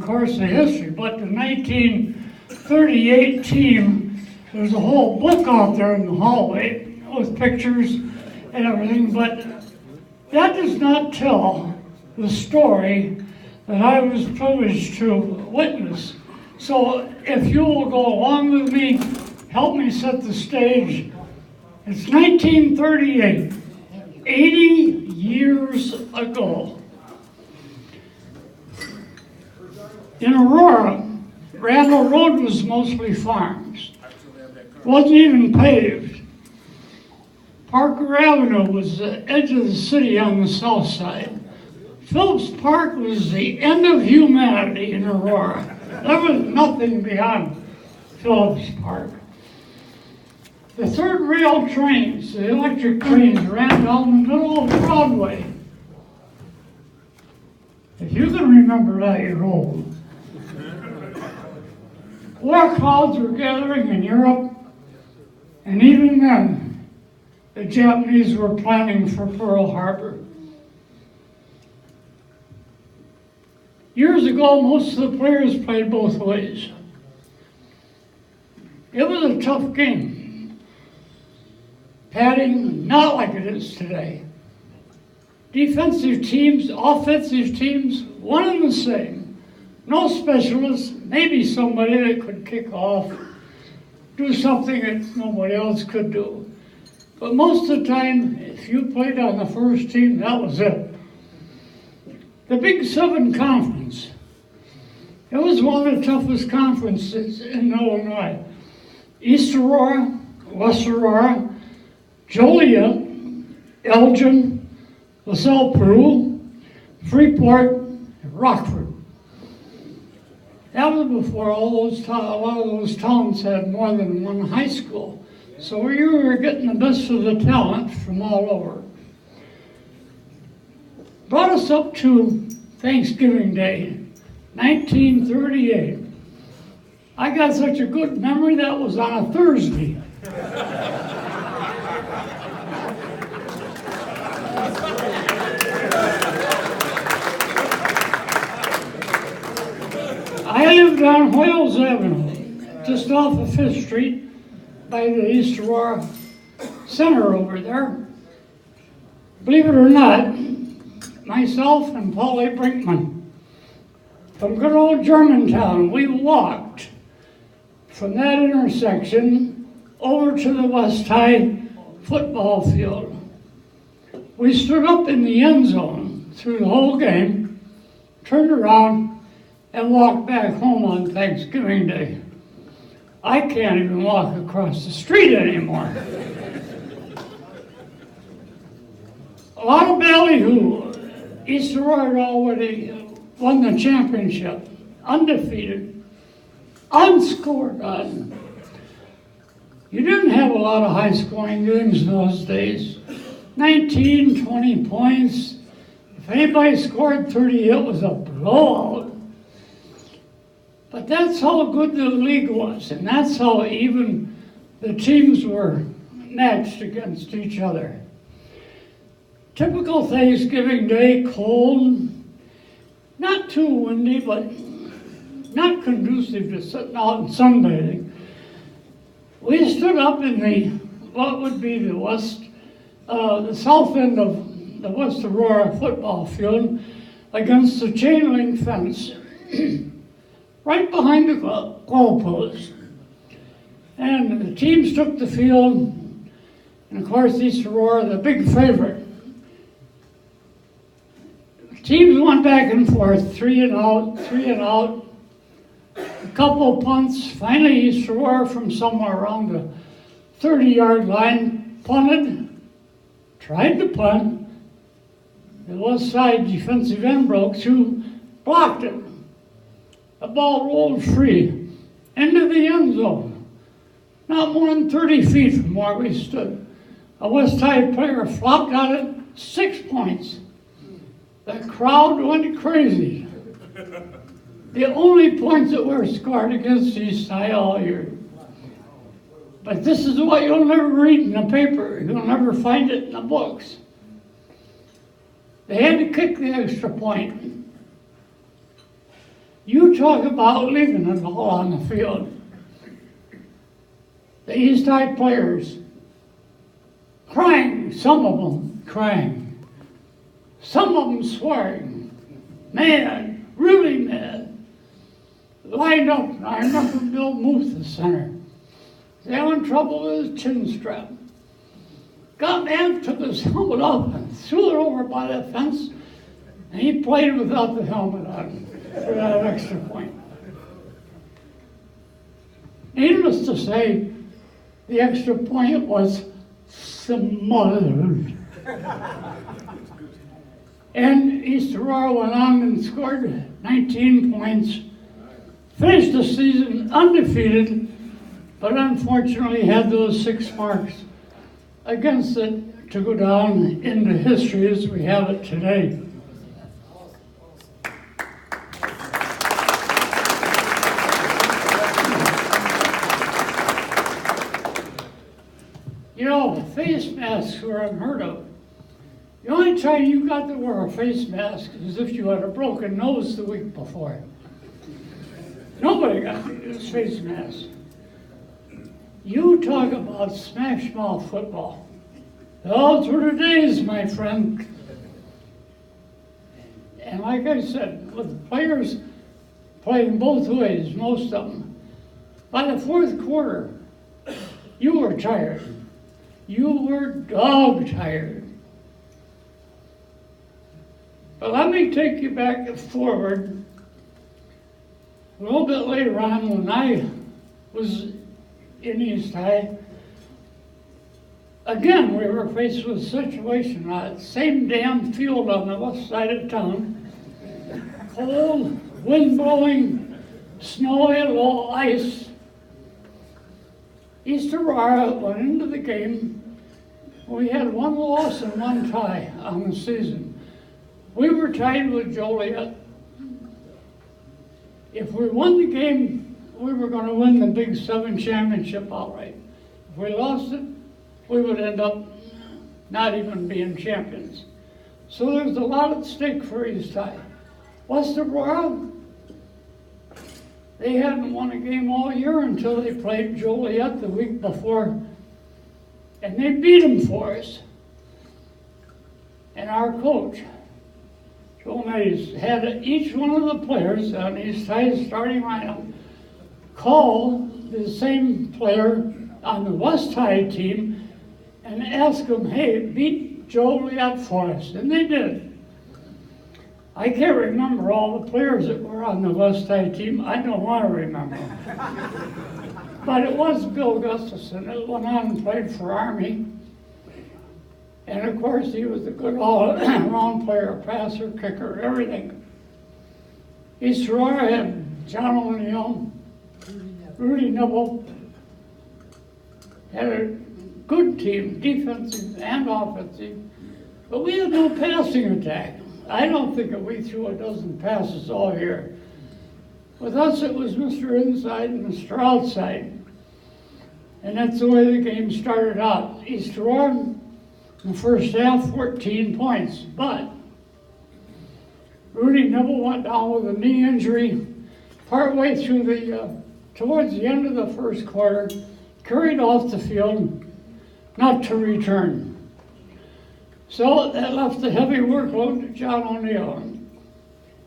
course of history, but the 1938 team, there's a whole book out there in the hallway with pictures and everything, but that does not tell the story that I was privileged to witness. So if you will go along with me, help me set the stage. It's 1938, 80 years ago. In Aurora, Randall Road was mostly farms. Wasn't even paved. Parker Avenue was the edge of the city on the south side. Phillips Park was the end of humanity in Aurora. There was nothing beyond Phillips Park. The third rail trains, the electric trains, ran down the middle of Broadway. If you can remember that, you're old. War clouds were gathering in Europe, and even then, the Japanese were planning for Pearl Harbor. Years ago, most of the players played both ways. It was a tough game. Padding, not like it is today. Defensive teams, offensive teams, one and the same. No specialists, maybe somebody that could kick off, do something that nobody else could do. But most of the time, if you played on the first team, that was it. The Big Seven Conference. It was one of the toughest conferences in Illinois. East Aurora, West Aurora, Joliet, Elgin, LaSalle, Peru, Freeport, and Rockford. That was before a lot of those towns had more than one high school. So you were getting the best of the talent from all over. Brought us up to Thanksgiving Day, 1938. I got such a good memory that was on a Thursday. I lived on Hoyles Avenue, just off of 5th Street, by the East Aurora Center over there. Believe it or not, myself and Paulie Brinkman from good old Germantown, we walked from that intersection over to the West High football field. We stood up in the end zone through the whole game, turned around, and walked back home on Thanksgiving Day. I can't even walk across the street anymore. A lot of ballyhoo. East Aurora had already won the championship, undefeated, unscored on. You didn't have a lot of high-scoring games in those days. 19, 20 points. If anybody scored 30, it was a blowout. But that's how good the league was, and that's how even the teams were matched against each other. Typical Thanksgiving Day, cold, not too windy, but not conducive to sitting out and sunbathing. We stood up in what would be the south end of the West Aurora football field against the chain link fence, right behind the goalpost. And the teams took the field, and of course East Aurora, the big favorite. Teams went back and forth, 3 and out, a couple of punts. Finally, East Aurora from somewhere around the 30-yard line punted, tried to punt. The left side defensive end broke through, blocked it. The ball rolled free into the end zone, not more than 30 feet from where we stood. A West High player flopped on it, 6 points. The crowd went crazy. The only points that were scored against East High all year. But this is what you'll never read in the paper. You'll never find it in the books. They had to kick the extra point. Utah talk about leaving it all on the field. The East High players crying, some of them crying, some of them swearing, mad, really mad, lined up. And I remember Bill Muth, the center, was having trouble with his chin strap. Got mad, took his helmet off and threw it over by the fence, and he played without the helmet on for that extra point. Needless to say, the extra point was smothered. And East Aurora went on and scored 19 points, finished the season undefeated, but unfortunately had those 6 marks against it to go down into history as we have it today. You know, face masks were unheard of. The only time you got to wear a face mask is if you had a broken nose the week before. Nobody got to use face masks. You talk about smash mouth football. Those were the days, my friend. And like I said, with the players playing both ways, most of them, by the 4th quarter, you were tired. You were dog tired. But let me take you back and forward a little bit later on when I was in East High. Again, we were faced with a situation on the same damn field on the west side of town. Cold, wind blowing, snowy, low ice. East Aurora went into the game. We had 1 loss and 1 tie on the season. We were tied with Joliet. If we won the game, we were going to win the Big 7 championship outright. If we lost it, we would end up not even being champions. So there's a lot at stake for East High. West Aurora, they hadn't won a game all year until they played Joliet the week before, and they beat them for us. And our coach, Joe Mays, had each one of the players on East High's starting lineup call the same player on the West High team and ask them, hey, beat Joliet for us. And they did. I can't remember all the players that were on the West High team. I don't want to remember. But it was Bill Gustafson that went on and played for Army. And of course, he was a good all-around player, passer, kicker, everything. East Aurora had John O'Neill, Rudy Nibble, had a good team, defensive and offensive, but we had no passing attack. I don't think that we threw a dozen passes all year. With us, it was Mr. Inside and Mr. Outside. And that's the way the game started out. East Aurora, in the first half, 14 points. But Rudy Nibble went down with a knee injury partway through towards the end of the first quarter, carried off the field, not to return. So that left the heavy workload to John O'Neill.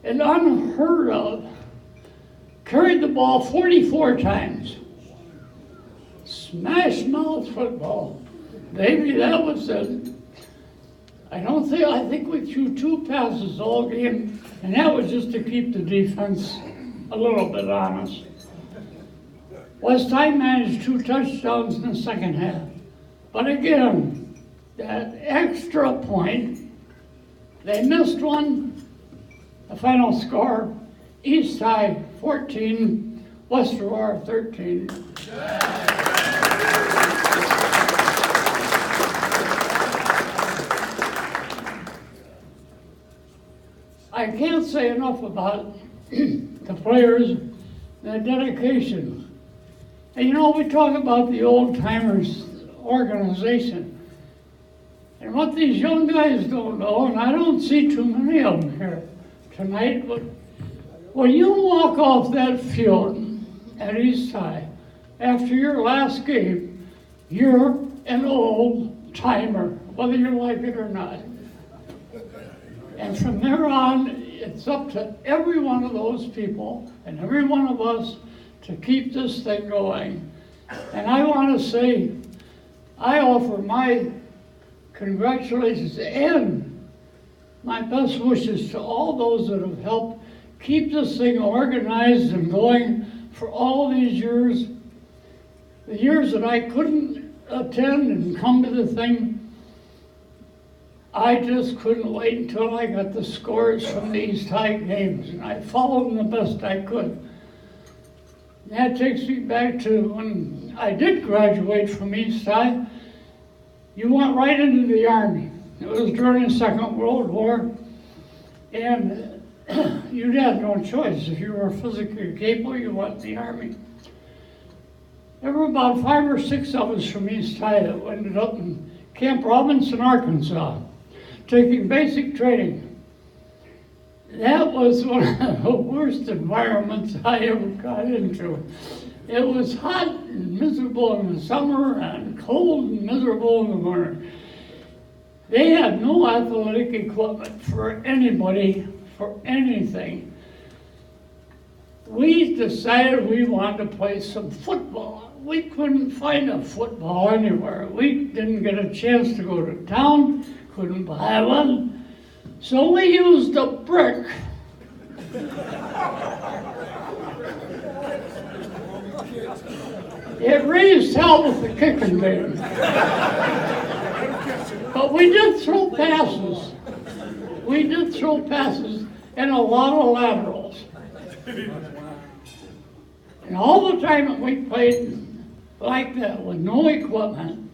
And unheard of, carried the ball 44 times. Smash mouth football. Maybe that was it. I think we threw 2 passes all game, and that was just to keep the defense a little bit honest. West High managed 2 touchdowns in the second half. But again, that extra point, they missed one. The final score, East High 14, West Aurora 13. I can't say enough about the players, their dedication. And you know, we talk about the old timers organization. And what these young guys don't know, and I don't see too many of them here tonight, but When you walk off that field at East High after your last game, you're an old timer, whether you like it or not. And from there on, it's up to every one of those people and every one of us to keep this thing going. And I want to say, I offer my congratulations and my best wishes to all those that have helped keep this thing organized and going for all these years. The years that I couldn't attend and come to the thing, I just couldn't wait until I got the scores from the East High games, and I followed them the best I could. That takes me back to when I did graduate from East High. You went right into the Army. It was during the Second World War, and you had no choice. If you were physically capable, you went in the Army. There were about 5 or 6 of us from East High that ended up in Camp Robinson, Arkansas, taking basic training. That was one of the worst environments I ever got into. It was hot and miserable in the summer and cold and miserable in the winter. They had no athletic equipment for anybody, for anything. We decided we wanted to play some football. We couldn't find a football anywhere. We didn't get a chance to go to town, couldn't buy one. So we used a brick. It raised hell with the kicking game. But we did throw passes. We did throw passes and a lot of laterals. And all the time that we played like that with no equipment,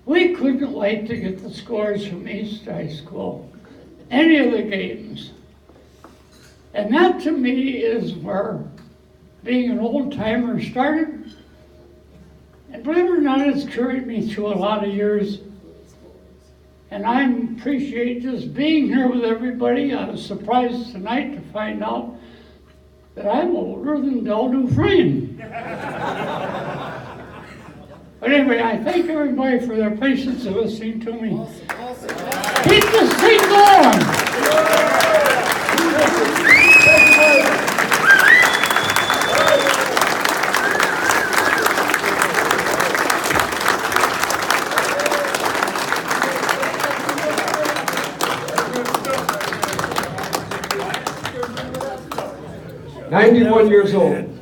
we couldn't wait to get the scores from East High School, any of the games. And that to me is where being an old timer started. And believe it or not, it's carried me through a lot of years. And I appreciate just being here with everybody. I was surprised tonight to find out that I'm older than Del Dufresne. But anyway, I thank everybody for their patience in listening to me. Awesome. Keep this thing going. 91 years old.